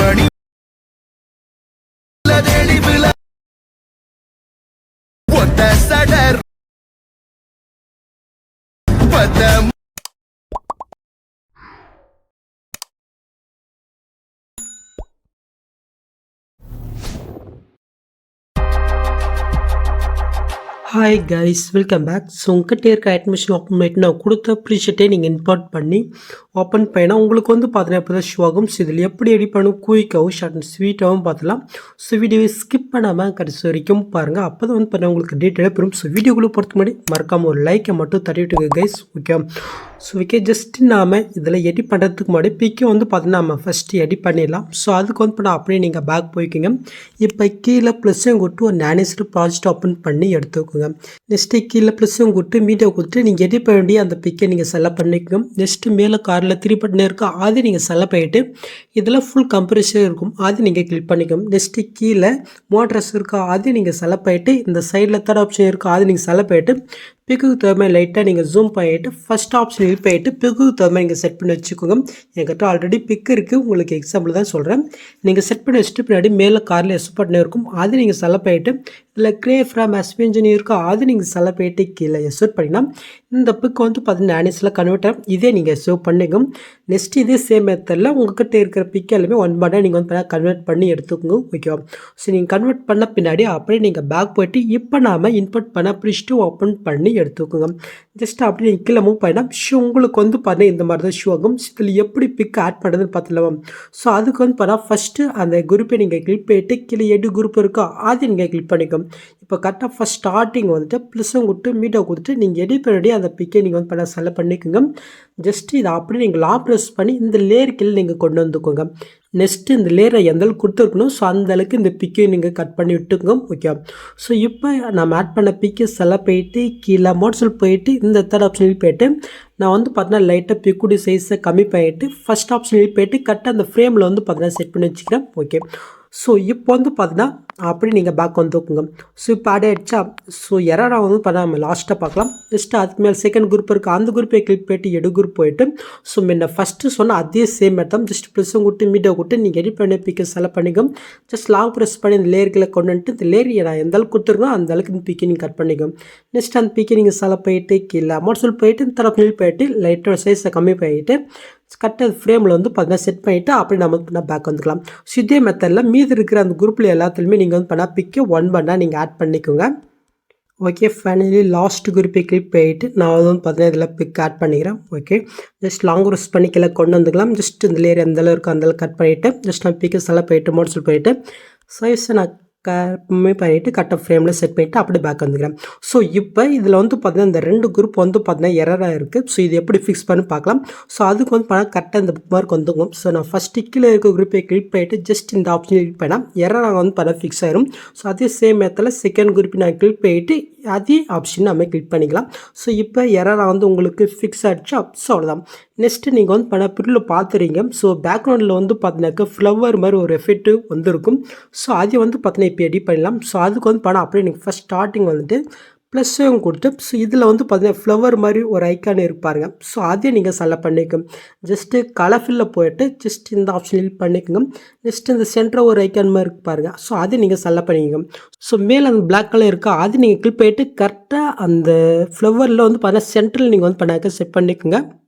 மணி ஒத்த சடர் பதம் hi guys, welcome back. So உங்கள்கிட்ட இருக்க அட்மிஷன் ஓப்பன் பண்ணிட்டு நான் கொடுத்த ப்ரீஷீட்டை நீங்கள் இம்போர்ட் பண்ணி ஓப்பன் பண்ணினா உங்களுக்கு வந்து பார்த்தீங்கன்னா இப்போ தான் ஷோ ஆகும். ஸோ இதில் எப்படி எடிட் பண்ணும் குயிக்காகவும் ஷார்ட் அண்ட் ஸ்வீட்டாகவும் பார்த்துலாம். ஸோ வீடியோவை ஸ்கிப் பண்ணாமல் கடைசி வரைக்கும் பாருங்கள். அப்போ தான் வந்து பார்த்தீங்கன்னா உங்களுக்கு டீட்டெயிலாக பெறும். ஸோ வீடியோக்குள்ளே பொறுத்த முன்னாடி மறக்காமல் ஒரு லைக்கை மட்டும் தட்டி விட்டுங்க guys. Okay, so okay, just நாம் இதில் எடிட் பண்ணுறதுக்கு முன்னாடி பிக்கை வந்து பார்த்தீங்கன்னா நம்ம ஃபஸ்ட்டு எடிட் பண்ணிடலாம். ஸோ அதுக்கு வந்து பண்ணால் அப்படியே நீங்கள் பேக் போய்க்குங்க. இப்போ கீழே ப்ளஸ்ஸையும் கொடுத்து ஒரு நேனேஸ்டு ப்ராஜெக்ட் ஓப்பன் பண்ணி எடுத்துக்கோங்க. நெக்ஸ்ட்டு கீழே ப்ளஸ்ஸும் கொடுத்து மீடியா கொடுத்து நீங்கள் எடிட் பண்ண வேண்டிய அந்த பிக்கை நீங்கள் செலக்ட் பண்ணிக்கோங்க. நெக்ஸ்ட்டு மேலே காரில் 3 பட்டன் இருக்கா, அது நீங்கள் செலக்ட் பண்ணிவிட்டு இதில் ஃபுல் கம்ப்ரெஷன் இருக்கும், அது நீங்கள் கிளிக் பண்ணிக்கோங்க. நெக்ஸ்ட்டு கீழே மோட்ரஸ் இருக்கா, அது நீங்கள் செலக்ட் பண்ணிவிட்டு இந்த சைடில் தேர்ட் ஆப்ஷன் இருக்கா, அது நீங்கள் செலக்ட் பண்ணிவிட்டு பிக்குக்கு தகுந்த லைட்டாக நீங்கள் ஜூம் பண்ணிவிட்டு ஃபஸ்ட் ஆப்ஷன் ஹில் பண்ணிவிட்டு பிக்குக்கு தகுந்த நீங்கள் செட் பண்ணி வச்சுக்கோங்க. என்கிட்ட ஆல்ரெடி பிக் இருக்குது, உங்களுக்கு எக்ஸாம்பிள் தான் சொல்கிறேன். நீங்கள் செட் பண்ணி வச்சுட்டு பின்னாடி மேலே காரில் எஸ் பட்டன் இருக்கும், அது நீங்கள் செலக்ட் பண்ணிவிட்டு இல்லை க்ரே ஃப்ரம் எஸ்பென்ஷன் இருக்கா, அது நீங்கள் செலக்ட் பண்ணிவிட்டு கீழே எஸ்ட் பண்ணிங்கன்னா இந்த பிக் வந்து பார்த்தீங்கன்னா ஆனிஸில் கன்வெர்ட் ஆகும். இதே நீங்கள் சேவ் பண்ணிக்கோங்க. நெக்ஸ்ட் இதே சேம் மெத்தடில் உங்கள்கிட்ட இருக்கிற பிக் எல்லாமே ஒன் பை நீங்கள் வந்து கன்வெர்ட் பண்ணி எடுத்துக்கோங்க. ஓகேவா? ஸோ நீங்கள் கன்வெர்ட் பண்ண பின்னாடி அப்படியே நீங்கள் பேக் போய்ட்டு இப்போ நாம் இன்புட் பண்ண ப்ரிஸ்ட்டு ஓப்பன் பண்ணி எடுத்துக்கோங்க. ஜஸ்ட் அப்படி நீங்கள் கீழே மூவ் பண்ணினா ஷூ உங்களுக்கு வந்து பார்த்தீங்கன்னா இந்த மாதிரி தான் ஷூ ஆகும். இதில் எப்படி பிக் ஆட் பண்ணுறதுன்னு பார்த்துலாம். ஸோ அதுக்கு வந்து பார்த்தா ஃபஸ்ட்டு அந்த குரூப்பை நீங்கள் கிளிக் பண்ணிட்டு கீழே எடு குரூப் இருக்கோ அது நீங்கள் கிளிக் பண்ணிக்கோங்க. இப்போ கரெக்டாக ஃபஸ்ட் ஸ்டார்டிங் வந்துட்டு ப்ளஸ்ஸும் கொடுத்து மீட்டை கொடுத்துட்டு நீங்கள் எடிட் பண்ணி அந்த பிக்கை நீங்கள் வந்து பண்ண செலக்ட் பண்ணிக்கோங்க. ஜஸ்ட்டு இதை அப்படி நீங்கள் லாங் ப்ரெஸ் பண்ணி இந்த லேயர் கீழே நீங்கள் கொண்டு வந்துக்கோங்க. நெக்ஸ்ட்டு இந்த லேயரை எந்த அளவுக்கு கொடுத்துருக்கணும், ஸோ அந்த அளவுக்கு இந்த பிக்கை நீங்கள் கட் பண்ணி விட்டுக்கோங்க. ஓகே, ஸோ இப்போ நம்ம ஆட் பண்ண பிக்கை செலக்ட் போயிட்டு கீழே மோட்ஸில் போயிட்டு இந்த தேர்ட் ஆப்ஷனில் போயிட்டு நான் வந்து பார்த்தீங்கன்னா லைட்டாக பிக்குடி சைஸை கம்மி பண்ணிவிட்டு ஃபஸ்ட் ஆப்ஷனில் போயிட்டு கரெக்டாக அந்த ஃப்ரேமில் வந்து பார்த்தீங்கன்னா செட் பண்ணி வச்சுக்கிறேன். ஓகே, ஸோ இப்போ வந்து பார்த்தீங்கன்னா அப்படி நீங்கள் பேக் வந்துக்குங்க. ஸோ இப்போ ஆட் ஆகிடுச்சா? ஸோ எரராக வந்து பார்த்தா நம்ம லாஸ்ட்டாக பார்க்கலாம். ஜஸ்ட்டு அதுக்கு மேலே செகண்ட் குரூப் இருக்குது, அந்த குரூப்பை கிளிக் பண்ணிட்டு எடு குரூப் போயிட்டு ஸோ முன்ன ஃபஸ்ட்டு சொன்னால் அதே சேம் மெத்தம் ஜஸ்ட் ப்ளஸ்ஸும் கொடுத்து மீடியா கொடுத்து நீங்கள் எடிட் பண்ணி பிக்கை செலக்ட் பண்ணிக்கோங்க. ஜஸ்ட் லாங் ப்ரெஸ் பண்ணி இந்த லேயர்களை கொண்டு வந்துட்டு இந்த லேயர் நான் எந்த அளவுக்கு கொடுத்துருக்கோம் அந்த அளவுக்கு இந்த பிக்கை நீங்கள் கட் பண்ணிக்கோங்க. நெக்ஸ்ட் அந்த பிக்கை நீங்கள் செலக்ட் பண்ணிட்டு கீழே அமௌண்ட் சொல்லி போயிட்டு இந்த தரப்பு போயிட்டு லைட்டோட சைஸை கம்மி பண்ணிவிட்டு கரெக்டாக ஃப்ரேமில் வந்து பார்த்தீங்கன்னா செட் பண்ணிவிட்டு அப்படி நம்ம பேக் வந்துக்கலாம். ஸோ இதே மெத்தடில் மீதி இருக்கிற அந்த குரூப்பில் எல்லாத்துலேயுமே நீங்கள் வந்து பண்ணால் பிக்கை ஒன் பண்ணால் நீங்கள் ஆட் பண்ணிக்கோங்க. ஓகே, ஃபைனலி லாஸ்ட் குரூப்பை கிளிக் பண்ணிவிட்டு நான் வந்து பார்த்தீங்கன்னா இதில் பிக் ஆட் பண்ணிக்கிறேன். ஓகே, ஜஸ்ட் லாங் ரோஸ் பண்ணி கீழே கொண்டு வந்துக்கலாம். ஜஸ்ட் இந்த லேயர் எந்த அளவு இருக்கோ அந்தளவு கட் பண்ணிவிட்டு ஜஸ்ட் நான் பிக்கை செலக்ட் பண்ணிவிட்டு மோட்ஸில் போயிட்டு சைஸை நான் கம்மி பண்ணிவிட்டு கட் ஆஃப் ஃப்ரேமில் செட் பண்ணிவிட்டு அப்படி பேக் வந்துக்கிறேன். ஸோ இப்போ இதில் வந்து பார்த்தீங்கன்னா இந்த ரெண்டு குரூப் வந்து பார்த்தீங்கன்னா எரராக இருக்குது. ஸோ இது எப்படி ஃபிக்ஸ் பண்ணி பார்க்கலாம். ஸோ அதுக்கு வந்து பார்த்தா கரெக்டாக இந்த புக் மார்க் வந்துக்கும். ஸோ நான் ஃபஸ்ட்டு கீழே இருக்க குரூப்பை கிளிக் பண்ணிவிட்டு ஜஸ்ட் இந்த ஆப்ஷன் கிளிக் பண்ணால் எரராக வந்து பார்த்தா ஃபிக்ஸ் ஆயிரும். ஸோ அதே சேம் மெத்தடில் செகண்ட் குரூப்பை நான் கிளிக் பண்ணிவிட்டு அதே ஆப்ஷன் நம்ம கிளிக் பண்ணிக்கலாம். ஸோ இப்போ எரராக வந்து உங்களுக்கு ஃபிக்ஸ் ஆகிடுச்சா? ஸோ அவ்வளோதான். நெக்ஸ்ட்டு நீங்கள் வந்து பண்ண பிரில் பார்த்துறீங்க. ஸோ பேக்ரவுண்டில் வந்து பார்த்தீங்கன்னாக்கா ஃப்ளவர் மாதிரி ஒரு எஃபெக்ட்டு வந்துருக்கும். ஸோ அது வந்து பார்த்தீங்கன்னா இப்போ எடிட் பண்ணலாம். ஸோ அதுக்கு வந்து பண்ணால் அப்படியே நீங்கள் ஃபஸ்ட் ஸ்டார்டிங் வந்துட்டு ப்ளஸ்ஸும் கொடுத்து ஸோ இதில் வந்து பார்த்தீங்கன்னா ஃப்ளவர் மாதிரி ஒரு ஐக்கான் இருப்பாருங்க. ஸோ அதே நீங்கள் செலக்ட் பண்ணிக்கோங்க. ஜஸ்ட்டு கலர்ஃபில்லில் போய்ட்டு ஜஸ்ட் இந்த ஆப்ஷன் ஹில் பண்ணிக்கோங்க. நெக்ஸ்ட்டு இந்த சென்டரில் ஒரு ஐக்கான் மாதிரி இருக்கு பாருங்கள். ஸோ அதை நீங்கள் செலக்ட் பண்ணிக்கோங்க. ஸோ மேலே அந்த பிளாக் கலர் இருக்கா, அது நீங்கள் கிளிக் பண்ணிட்டு கரெக்டாக அந்த ஃப்ளவரில் வந்து பார்த்தீங்கன்னா சென்டரில் நீங்கள் வந்து பண்ணாக்க செட் பண்ணிக்கோங்க.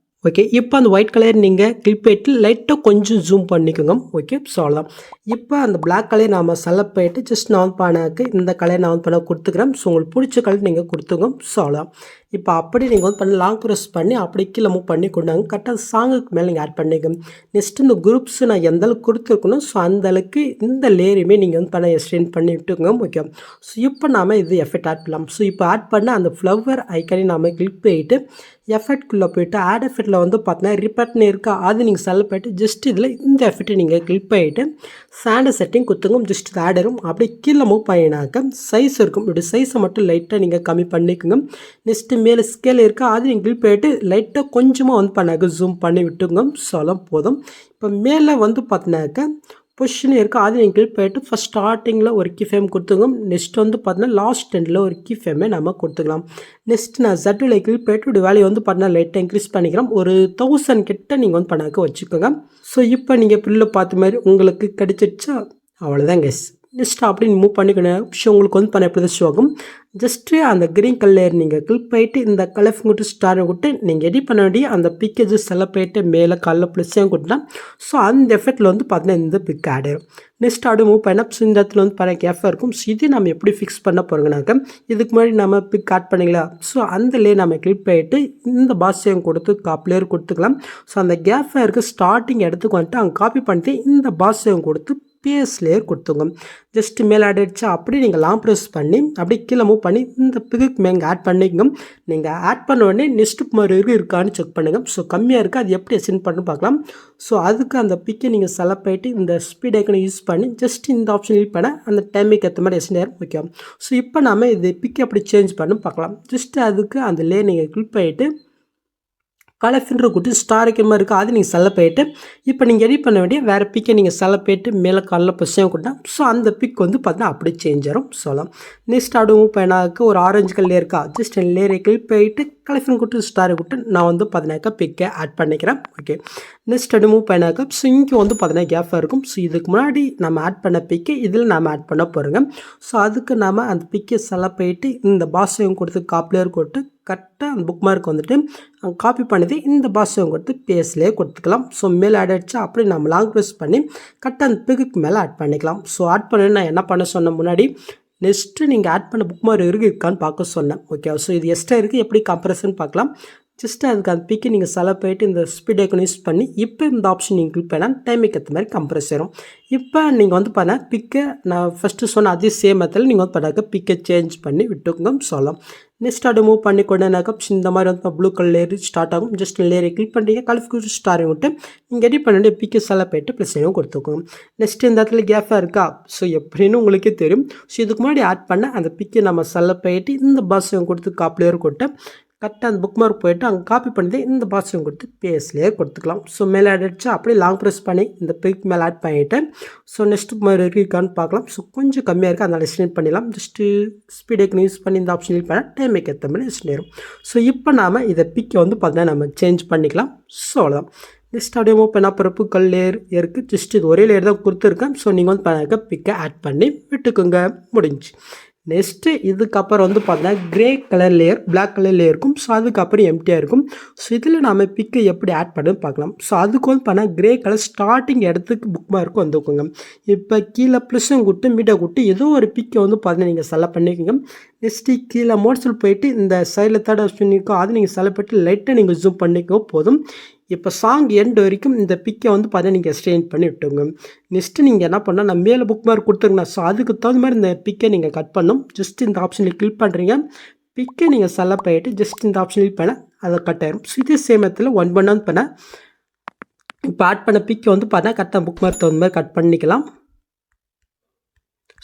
ஓகே, இப்போ அந்த ஒயிட் கலர் நீங்கள் கிளிக் பண்ணிட்டு லைட்டாக கொஞ்சம் ஜூம் பண்ணிக்கோங்க. ஓகே, ஸோ அவ்வளோதான். இப்போ அந்த பிளாக் கலர் நாம் செலக்ட் பண்ணிட்டு ஜஸ்ட் நான் வந்து பண்ணாக்கு இந்த கலர் நான் வந்து பண்ண கொடுத்துக்கிறேன். ஸோ உங்களுக்கு பிடிச்ச கலர் நீங்கள் கொடுத்துங்க. ஸோ அவ்வளோதான். இப்போ அப்படி நீங்கள் வந்து பண்ணி லாங் ப்ரெஸ் பண்ணி அப்படி கீழே மூவ் பண்ணி கொண்டாங்க கரெக்டாக சாங்குக்கு மேலே நீங்கள் ஆட் பண்ணிக்கோங்க. நெக்ஸ்ட்டு இந்த குரூப்ஸ் நான் எந்த அளவுக்கு கொடுத்துருக்கணும் ஸோ அந்த அளவுக்கு இந்த லேயரையுமே நீங்கள் வந்து பண்ண எக்ஸ்டெண்ட் பண்ணி விட்டுக்கோங்க. ஓகே, ஸோ இப்போ நாம் இது எஃபெக்ட் ஆட் பண்ணலாம். ஸோ இப்போ ஆட் பண்ண அந்த ஃப்ளவர் ஐக்கானே நாம் கிளிக் பண்ணிவிட்டு எஃபெக்ட்குள்ளே போய்ட்டு ஆட் எஃபெக்ட்டில் வந்து பார்த்தீங்கன்னா ரிப்பேர்ட்னு இருக்கா, அது நீங்கள் செலக்ட் பண்ணிட்டு ஜஸ்ட் இதில் இந்த எஃபெக்ட்டை நீங்கள் கிளிக் பண்ணிவிட்டு சாண்டை செட்டிங் கொடுத்துங்க. ஜஸ்ட் இது ஆட் ஆகும். அப்படியே கீழே மூவ் பண்ணினாக்க சைஸ் இருக்கும். இப்படி சைஸை மட்டும் லைட்டாக நீங்கள் கம்மி பண்ணிக்கோங்க. நெக்ஸ்ட்டு மேலே ஸ்கேல் இருக்கா, அது நீங்கள் கிளிக் பண்ணிவிட்டு லைட்டாக கொஞ்சமாக வந்து பண்ணாக்க ஜூம் பண்ணி விட்டுங்க. ஸோ போதும். இப்போ மேலே வந்து பார்த்தீங்கன்னாக்க பொசிஷன் இருக்குது அது நீங்கள் கிளிக் பண்ணிட்டு ஃபஸ்ட் ஸ்டார்டிங்கில் ஒரு கீ ஃப்ரேம் கொடுத்துங்க. நெக்ஸ்ட் வந்து பார்த்தீங்கன்னா லாஸ்ட் எண்டில் ஒரு கீ ஃப்ரேமே நம்ம கொடுத்துக்கலாம். நெக்ஸ்ட் நான் Z2ல கிளிக் பண்ணிட்டு இப்படி வேல்யூ வந்து பார்த்தீங்கன்னா லைட்டாக இன்க்ரீஸ் பண்ணிக்கிறோம். ஒரு 1000 கிட்ட நீங்கள் வந்து பண்ணாக்க வச்சுக்கோங்க. ஸோ இப்போ நீங்கள் பில்லில் பார்த்த மாதிரி உங்களுக்கு கிடைச்சிடுச்சா? அவ்வளோதான் கைஸ். நெக்ஸ்ட் அப்படி மூவ் பண்ணிக்கணும். உங்களுக்கு வந்து பண்ண எப்படி ஷோ ஆகும். ஜஸ்ட்டு அந்த க்ரீன் கலர் நீங்கள் கிளிக் பண்ணிட்டு இந்த கலர் கொட்டு ஸ்டாரை விட்டு நீங்கள் எடிட் பண்ண வேண்டிய அந்த பிக்கேஜஸ் எல்லாம் போயிட்டு மேலே கலர் ப்ளஸ்ஸையும் கொடுத்தா ஸோ அந்த எஃபெக்டில் வந்து பார்த்தீங்கன்னா இந்த பிக் ஆட் ஆயிடும். நெக்ஸ்ட் அப்படியே மூவ் பண்ணால் ஸோ இந்த இடத்துல வந்து பாருங்கள் கேஃபாக இருக்கும். ஸோ இது நம்ம எப்படி ஃபிக்ஸ் பண்ண போகிறோங்கனாக்க இதுக்கு முன்னாடி நம்ம பிக் ஆட் பண்ணிக்கலாம். ஸோ அந்தலே நம்ம கிளிக் பண்ணிட்டு இந்த பாஸையும் கொடுத்து காப்பிலேயர் கொடுத்துக்கலாம். ஸோ அந்த கேஃபாக இருக்க ஸ்டார்டிங் இடத்துக்கு வந்துட்டு அங்கே காப்பி பண்ணிட்டு இந்த பாஸையும் கொடுத்து பேஸ் லேயர் கொடுத்துங்க. ஜஸ்ட் மேலே ஆட் ஆகிடுச்சா அப்படி நீங்கள் லாங் ப்ரெஸ் பண்ணி அப்படி கீழே மூவ் பண்ணி இந்த பிக்கு மேலே ஆட் பண்ணிக்கோங்க. நீங்கள் ஆட் பண்ண உடனே நெக்ஸ்ட் மாதிரி இருக்கான்னு செக் பண்ணுங்கள். ஸோ கம்மியாக இருக்குது அது எப்படி எக்ஸ்டெண்ட் பண்ணி பார்க்கலாம். ஸோ அதுக்கு அந்த பிக்கை நீங்கள் செலக்ட் பண்ணிட்டு இந்த ஸ்பீட் ஐக்கனை யூஸ் பண்ணி ஜஸ்ட் இந்த ஆப்ஷன் யூஸ் பண்ண அந்த டைமுக்கு ஏற்ற மாதிரி எக்ஸ்டெண்ட் ஆகும். ஓகே, ஸோ இப்போ நம்ம இது பிக்கை எப்படி சேஞ்ச் பண்ணி பார்க்கலாம். ஜஸ்ட் அதுக்கு அந்த லேயர் நீங்கள் கிளிக் பண்ணிவிட்டு கலர் ஃபில்டர் கொடுத்து ஸ்டாருக்கு மாதிரி இருக்குது அது நீங்கள் செலக்ட் பண்ணிட்டு இப்போ நீங்கள் எடிட் பண்ண வேண்டிய வேறு பிக்கை நீங்கள் செலக்ட் பண்ணிட்டு மேலே கலர் பொசிஷன் கொடுத்தா ஸோ அந்த பிக் வந்து பார்த்தீங்கன்னா அப்படியே சேஞ்ச் ஆகும் சொல்லலாம். நெக்ஸ்ட் அடுவும் பேனாக்கு ஒரு ஆரஞ்சு கலர் இருக்கா ஜஸ்ட் லேயரை கிளிக் பண்ணிட்டு கலர் ஃபில்டர் கொடுத்து ஸ்டாரை கொடுத்து நான் வந்து பார்த்தீங்கன்னாக்கா பிக்கை ஆட் பண்ணிக்கிறேன். ஓகே, நெக்ஸ்ட் அடுவும் பேனாக்கா ஸோ இங்கே வந்து பார்த்தீங்கன்னா கேஃபாக இருக்கும். ஸோ இதுக்கு முன்னாடி நம்ம ஆட் பண்ண பிக்கை இதில் நம்ம ஆட் பண்ண போகிறோங்க. ஸோ அதுக்கு நம்ம அந்த பிக்கை செலக்ட் பண்ணிட்டு இந்த பாஸையும் கொடுத்து காப்பிலேயர் கொடுத்து கரெக்டாக அந்த புக் மார்க் வந்துட்டு காப்பி பண்ணிட்டு இந்த பாஸையும் கொடுத்து பேஸ்லேயே கொடுத்துக்கலாம். ஸோ மேலே ஆட் ஆகிடுச்சா அப்படி நம்ம லாங் ப்ரெஸ் பண்ணி கரெக்டாக அந்த பிக்கு மேலே ஆட் பண்ணிக்கலாம். ஸோ ஆட் பண்ணி நான் என்ன பண்ண சொன்னேன் முன்னாடி நெக்ஸ்ட்டு நீங்கள் ஆட் பண்ண புக் மார்க் இருக்கான்னு பார்க்க சொன்னேன். ஓகே, ஸோ இது எக்ஸ்ட்ரா இருக்குது எப்படி கம்ப்ரஷன் பார்க்கலாம். ஜஸ்ட்டு அதுக்கு அந்த பிக்கை நீங்கள் செலக்ட் பண்ணிட்டு இந்த ஸ்பீட் ஐக்கன் யூஸ் பண்ணி இப்போ இந்த ஆப்ஷன் நீங்கள் கிளிக் பண்ணால் டைமுக்கு ஏற்ற மாதிரி கம்ப்ரஸ் ஆகும். இப்போ நீங்கள் வந்து பண்ணால் பிக்கை நான் ஃபஸ்ட்டு சொன்ன அதே சேம் மெத்தடில் நீங்கள் வந்து பண்ணாக்க பிக்கை சேஞ்ச் பண்ணி விட்டுக்கோங்க சொல்லலாம். நெக்ஸ்ட் அதை மூவ் பண்ணி கொண்டனாக்கா இந்த மாதிரி வந்து ப்ளூ கலர் லேயர் ஸ்டார்ட் ஆகும். ஜஸ்ட் லேயரை கிளிக் பண்ணிட்டீங்க கலர் ஸ்டாரை விட்டு நீங்கள் எடிட் பண்ணி பிக்கை செலக்ட் பண்ணிட்டு ப்ளஸ் செய்யவும் கொடுத்துக்கோங்க. நெக்ஸ்ட் இந்த இடத்துல கேஃபாக இருக்கா ஸோ எப்படின்னு உங்களுக்கே தெரியும். ஸோ இதுக்கு முன்னாடி ஆட் பண்ண அந்த பிக்கை நம்ம செலக்ட் பண்ணிட்டு இந்த பாஸையும் கொடுத்து காப்பிலேயர் கொடுத்து கரெக்டாக அந்த புக் மார்க் போய்ட்டு அங்கே காப்பி பண்ணிட்டு இந்த பாஸையும் கொடுத்து பேஸ்லேயே கொடுத்துக்கலாம். ஸோ மேலே ஆட் ஆகிடுச்சா அப்படியே லாங் ப்ரெஸ் பண்ணி இந்த பிக் மேலே ஆட் பண்ணிவிட்டு ஸோ நெக்ஸ்ட் மாதிரி இருக்கான்னு பார்க்கலாம். ஸோ கொஞ்சம் கம்மியாக இருக்குது அதனால் எக்ஸ்டெண்ட் பண்ணிடலாம். ஜஸ்ட்டு ஸ்பீட் ஐக்கன் யூஸ் பண்ணி இந்த ஆப்ஷன் யூஸ் பண்ணால் டைமுக்கு ஏற்ற மாதிரி எக்ஸ்டெண்ட் ஆகும். ஸோ இப்போ நாம் இதை பிக்கை வந்து பார்த்தீங்கன்னா நம்ம சேஞ்ச் பண்ணிக்கலாம். ஸோ அவ்வளோதான். நெக்ஸ்ட் அப்படியே மூவ் பண்ணால் பிறப்பு கல் லேயர் இருக்குது. ஜஸ்ட் இது ஒரே லேயர் தான் கொடுத்துருக்கேன். ஸோ நீங்கள் வந்து பண்ணாக்க பிக்கை ஆட் பண்ணி விட்டுக்குங்க முடிஞ்சு. நெக்ஸ்ட்டு இதுக்கப்புறம் வந்து பார்த்தீங்கன்னா grey colour layer black colour layer இருக்கும். ஸோ அதுக்கப்புறம் எம்டியாக இருக்கும். ஸோ இதில் நம்ம பிக்கை எப்படி ஆட் பண்ணுன்னு பார்க்கலாம். ஸோ அதுக்கு வந்து பண்ணால் க்ரே கலர் ஸ்டார்டிங் இடத்துக்கு புக் மார்க்கும் வந்துக்கோங்க. இப்போ கீழே ப்ளஸ்ஸும் கொடுத்து மீட்டை கொடுத்து ஏதோ ஒரு பிக்கை வந்து பார்த்தீங்கன்னா நீங்கள் செலக்ட் பண்ணிக்கோங்க. நெக்ஸ்ட்டு கீழே மோட்ஸில் போயிட்டு இந்த சைடில் தேர்ட் ஆப்ஷன் இருக்கும் அது நீங்கள் செலக்ட் பண்ணிட்டு லைட்டாக நீங்கள் ஜூம் பண்ணிக்கோ போதும். இப்போ சாங் எண்ட் வரைக்கும் இந்த பிக்கை வந்து பார்த்தீங்கன்னா நீங்கள் எக்ஸ்டெண்ட் பண்ணி விட்டுங்க. நெக்ஸ்ட்டு நீங்கள் என்ன பண்ணால் நான் மேலே புக் மார்க் கொடுத்துருங்கண்ணா. ஸோ அதுக்கு தகுந்த மாதிரி இந்த பிக்கை நீங்கள் கட் பண்ணணும். ஜஸ்ட் இந்த ஆப்ஷனில் கிளிக் பண்ணுறீங்க பிக்கை நீங்கள் செலக்ட் பண்ணிட்டு ஜஸ்ட் இந்த ஆப்ஷன் கிளிக் பண்ண அதை கட் ஆயிரும். ஸோ இதே சேமத்தில் 1 பண்ண பண்ண இப்போ ஆட் பண்ண பிக்கை வந்து பார்த்தா கரெக்டாக புக் மார்க் தகுந்த மாதிரி கட் பண்ணிக்கலாம்.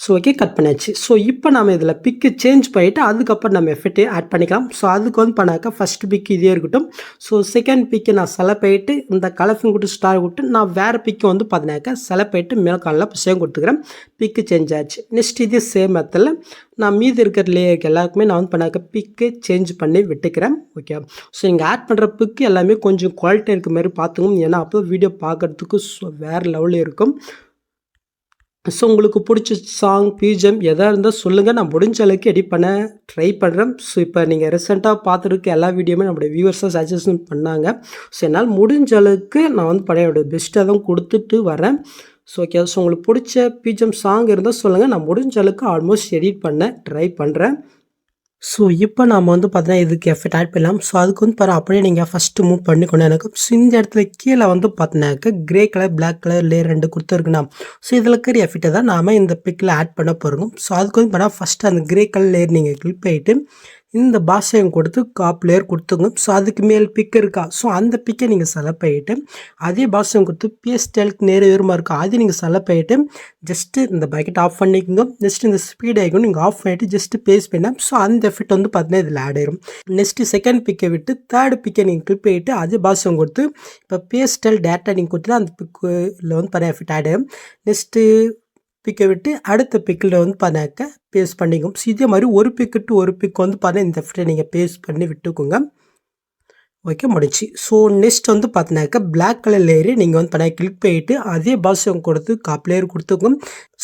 ஸோ ஓகே கட் பண்ணியாச்சு. ஸோ இப்போ நம்ம இதில் பிக்கு சேஞ்ச் பண்ணிவிட்டு அதுக்கப்புறம் நம்ம எஃபெக்ட்டே ஆட் பண்ணிக்கலாம். ஸோ அதுக்கு வந்து பண்ணாக்கா ஃபஸ்ட்டு பிக்கு இதே இருக்கட்டும். ஸோ செகண்ட் பிக்கு நான் செலக்ட் பண்ணிட்டு இந்த கலர்ஃபிங் கொடுத்து ஸ்டார் விட்டு நான் வேறு பிக்கு வந்து பார்த்தினாக்கா செலக்ட் பண்ணிட்டு மேலே காலில் சேம் கொடுத்துக்கிறேன். பிக்கு சேஞ்ச் ஆச்சு. நெக்ஸ்ட் இதே சேம் மெத்தடில் நான் மீதி இருக்கிற லேயருக்கு எல்லாருக்குமே நான் வந்து பண்ணாக்க பிக்கு சேஞ்ச் பண்ணி விட்டுக்கிறேன். ஓகே, ஸோ நீங்கள் ஆட் பண்ணுற பிக்கு எல்லாமே கொஞ்சம் குவாலிட்டி இருக்க மாதிரி பார்த்துக்கணும். ஏன்னா அப்போ வீடியோ பார்க்குறதுக்கு வேறு லெவலில் இருக்கும். ஸோ உங்களுக்கு பிடிச்ச சாங் பிஜிஎம் எதாக இருந்தால் சொல்லுங்கள். நான் முடிஞ்ச அளவுக்கு எடிட் பண்ண ட்ரை பண்ணுறேன். ஸோ இப்போ நீங்கள் ரீசெண்டாக பார்த்துருக்க எல்லா வீடியோமே நம்மளுடைய வியூவர்ஸாக சஜஷன் பண்ணாங்க. ஸோ என்னால் முடிஞ்ச அளவுக்கு நான் வந்து பழையோட பெஸ்ட்டாக தான் கொடுத்துட்டு வரேன். ஸோ ஓகே, ஸோ உங்களுக்கு பிடிச்ச பிஜிஎம் சாங் இருந்தால் சொல்லுங்கள். நான் முடிஞ்ச அளவுக்கு ஆல்மோஸ்ட் எடிட் பண்ண ட்ரை பண்ணுறேன். ஸோ இப்போ நம்ம வந்து பார்த்தீங்கன்னா இதுக்கு எஃபெக்ட் ஆட் பண்ணலாம். ஸோ அதுக்கு வந்து பாரு அப்படியே நீங்கள் ஃபஸ்ட்டு மூவ் பண்ணிக்கணும். எனக்கு ஸோ இந்த இடத்துல கீழே வந்து பார்த்தீங்கன்னாக்க grey colour black colour layer 2 கொடுத்துருக்குண்ணா. ஸோ இதில் இருக்கிற எஃபெக்ட்டை தான் நாம் இந்த பிக்கில் ஆட் பண்ண போகிறோம். ஸோ அதுக்கு வந்து பார்த்தா ஃபஸ்ட்டு அந்த க்ரே கலர் லேயர் நீங்கள் கிளிக் பண்ணிவிட்டு இந்த பாஷையும் கொடுத்து பிளேயர் கொடுத்துங்க. ஸோ அதுக்கு மேல் பிக் இருக்கா, ஸோ அந்த பிக்கை நீங்கள் செலக்ட் பண்ணிட்டு அதே பாஷையும் கொடுத்து பிஎஸ்டெலுக்கு நேர வேறுமா இருக்கா அது நீங்கள் செலக்ட் பண்ணிட்டு ஜஸ்ட்டு இந்த பக்கெட் ஆஃப் பண்ணிக்கோங்க. நெக்ஸ்ட் இந்த ஸ்பீட் ஆகிக்கும் நீங்கள் ஆஃப் பண்ணிட்டு ஜஸ்ட்டு பேஸ் பண்ணால் ஸோ அந்த எஃபெக்ட் வந்து பார்த்தீங்கன்னா இதில் ஆட் ஆயிரும். நெக்ஸ்ட்டு செகண்ட் பிக்கை விட்டு தேர்ட் பிக்கை நீங்கள் கிளிக் பண்ணிட்டு அதே பாஷையும் கொடுத்து இப்போ பிஎஸ்டெல் டேட்டா நீங்கள் கொடுத்து அந்த பிக்கில் வந்து பார்த்தீங்கன்னா எஃபெக்ட் ஆட் ஆயிரும். நெக்ஸ்ட்டு பிக்கை விட்டு அடுத்த பிக்கில் வந்து பார்த்தாக்க பேஸ்ட் பண்ணிக்கும். ஸோ இதே மாதிரி ஒரு பிக்கு டு ஒரு பிக் வந்து பார்த்தா இந்த எஃபெக்டை நீங்கள் பேஸ்ட் பண்ணி விட்டுக்கோங்க. ஓகே, முடிச்சு. ஸோ நெக்ஸ்ட் வந்து பார்த்தினாக்கா பிளாக் கலர் லேயரு நீங்கள் வந்து பண்ண கிளிக் பண்ணிவிட்டு அதே பாஷம் கொடுத்து லேயர் கொடுத்துக்கோங்க.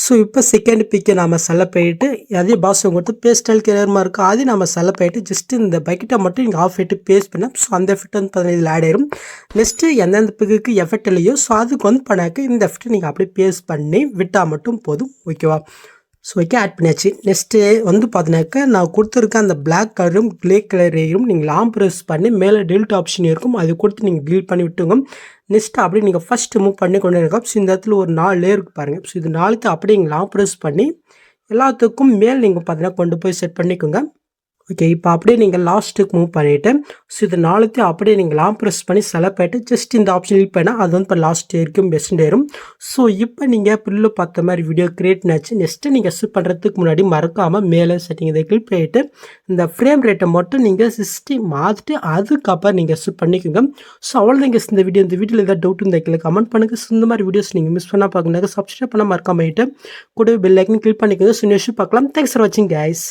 ஸோ இப்போ செகண்ட் பிக்கை நாம் செலக்ட் பண்ணிவிட்டு அதே பாஷம் கொடுத்து பேஸ்டல் கலர்மா இருக்கும் அதே நம்ம செலக்ட் பண்ணிவிட்டு ஜஸ்ட்டு இந்த பக்கெட்டை மட்டும் நீங்கள் ஆஃப் பண்ணிட்டு பேஸ்ட் பண்ணால் ஸோ அந்த எஃபெக்ட் வந்து பார்த்தீங்கன்னா இதில் ஆட் ஆயிரும். நெக்ஸ்ட்டு எந்தெந்த பிக்குக்கு எஃபெக்ட் இல்லையோ ஸோ அதுக்கு வந்து பண்ணாக்க இந்த எஃபெக்ட்டை நீங்கள் அப்படியே பேஸ்ட் பண்ணி விட்டால் மட்டும் போதும். ஓகேவா? ஸோ ஓகே, ஆட் பண்ணியாச்சு. நெக்ஸ்ட்டு வந்து பார்த்தினாக்கா நான் கொடுத்துருக்க அந்த பிளாக் கலரும் கிரே கலரையும் நீங்கள் லாங் ப்ரெஸ் பண்ணி மேலே டெலிட் ஆப்ஷன் இருக்கும் அது கொடுத்து நீங்கள் டெலிட் பண்ணி விட்டுங்க. நெக்ஸ்ட்டு அப்படியே நீங்கள் ஃபஸ்ட்டு மூவ் பண்ணி கொண்டு இருக்கோம். ஸோ இந்த இடத்துல ஒரு 4 லேயருக்கு பாருங்கள். ஸோ இது 4க்கு அப்படியே நீங்கள் லாங் ப்ரெஸ் பண்ணி எல்லாத்துக்கும் மேல் நீங்கள் பார்த்தீங்கன்னா கொண்டு போய் செட் பண்ணிக்கோங்க. ஓகே, இப்போ அப்படியே நீங்கள் லாஸ்ட்டுக்கு மூவ் பண்ணிவிட்டு ஸோ இது 4த்தையும் அப்படியே நீங்கள் லாங் ப்ரெஸ் பண்ணி செலக்ட் பண்ணிட்டு ஜஸ்ட் இந்த ஆப்ஷன் கிளிக் பண்ணால் அது வந்து இப்போ லாஸ்ட் வரைக்கும் பெஸ்ட் ஏறும். ஸோ இப்போ நீங்கள் பில்லு பார்த்த மாதிரி வீடியோ கிரியேட் ஆச்சு. நெக்ஸ்ட்டு நீங்கள் ஷூட் பண்ணுறதுக்கு முன்னாடி மறக்காமல் மேலே செட்டிங் இதை கிளிக் பண்ணிவிட்டு இந்த ஃப்ரேம் ரேட்டை மட்டும் நீங்கள் 60 மாற்றிட்டு அதுக்கப்புறம் நீங்கள் ஷூட் பண்ணிக்கோங்க. ஸோ அவ்வளோதாங்க இந்த வீடியோவில் ஏதாவது டவுட் இருந்தால் கீழே கமெண்ட் பண்ணுங்கள். ஸோ இந்த மாதிரி வீடியோஸ் நீங்கள் மிஸ் பண்ணால் பார்க்கணுங்க சப்ஸ்கிரைப் பண்ண மறக்காம கூட பெல் ஐக்கன் கிளிக் பண்ணிக்கோங்க. ஸோ நெக்ஸ்ட் பார்க்கலாம். தேங்க்ஸ் ஃபார் வாட்சிங் கைஸ்.